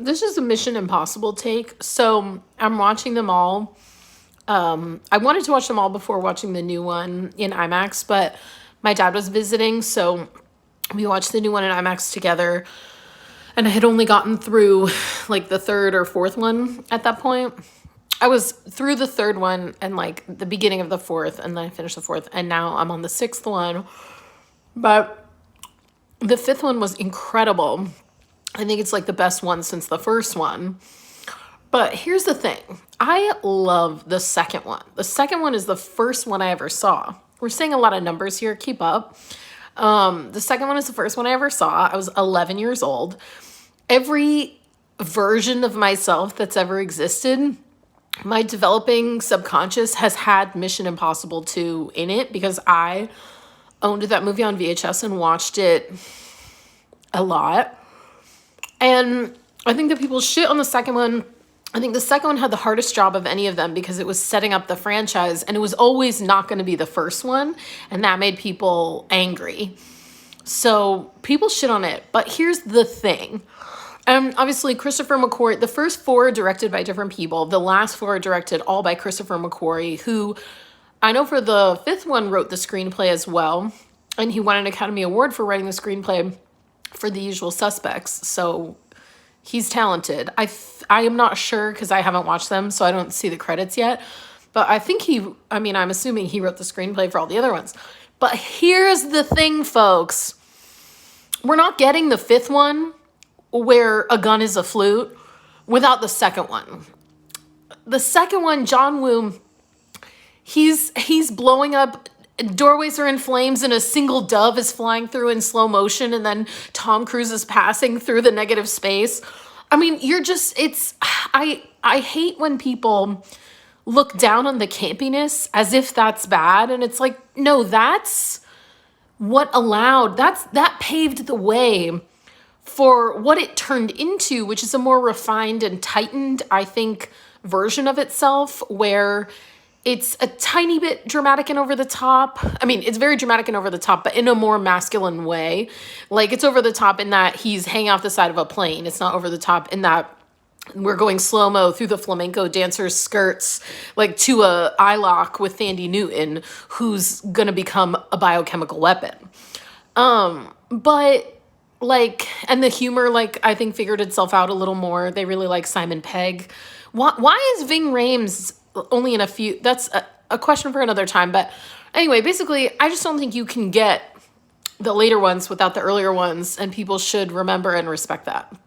This is a Mission Impossible take. So I'm watching them all. I wanted to watch them all before watching the new one in IMAX, but my dad was visiting, so we watched the new one in IMAX together. And I had only gotten through like the third or fourth one at that point. I was through the third one and like the beginning of the fourth, and then I finished the fourth, and now I'm on the sixth one. But the fifth one was incredible. I think it's like the best one since the first one. But here's the thing. I love the second one. The second one is the first one I ever saw. We're saying a lot of numbers here. Keep up. The second one is the first one I ever saw. I was 11 years old. Every version of myself that's ever existed, my developing subconscious has had Mission Impossible 2 in it because I owned that movie on VHS and watched it a lot. And I think that people shit on the second one. I think the second one had the hardest job of any of them because it was setting up the franchise and it was always not going to be the first one. And that made people angry. So people shit on it. But here's the thing. Obviously, Christopher McQuarrie, the first four are directed by different people. The last four are directed all by Christopher McQuarrie, who I know for the fifth one wrote the screenplay as well. And he won an Academy Award for writing the screenplay for The Usual Suspects. So he's talented. I am not sure because I haven't watched them, so I don't see the credits yet. But I think I'm assuming he wrote the screenplay for all the other ones. But here's the thing, folks. We're not getting the fifth one where a gun is a flute without the second one. The second one, John Woo, he's blowing up, doorways are in flames and a single dove is flying through in slow motion and then Tom Cruise is passing through the negative space. I mean, I hate when people look down on the campiness as if that's bad, and it's like, no, that's what that paved the way for what it turned into, which is a more refined and tightened, I think, version of itself, where it's a tiny bit dramatic and over the top. I mean, it's very dramatic and over the top, but in a more masculine way. Like, it's over the top in that he's hanging off the side of a plane. It's not over the top in that we're going slow-mo through the flamenco dancer's skirts, like to a eye lock with Thandie Newton, who's gonna become a biochemical weapon. But like, and the humor, like, I think figured itself out a little more. They really like Simon Pegg. Why is Ving Rhames only in a few? That's a question for another time. But anyway, basically, I just don't think you can get the later ones without the earlier ones, and people should remember and respect that.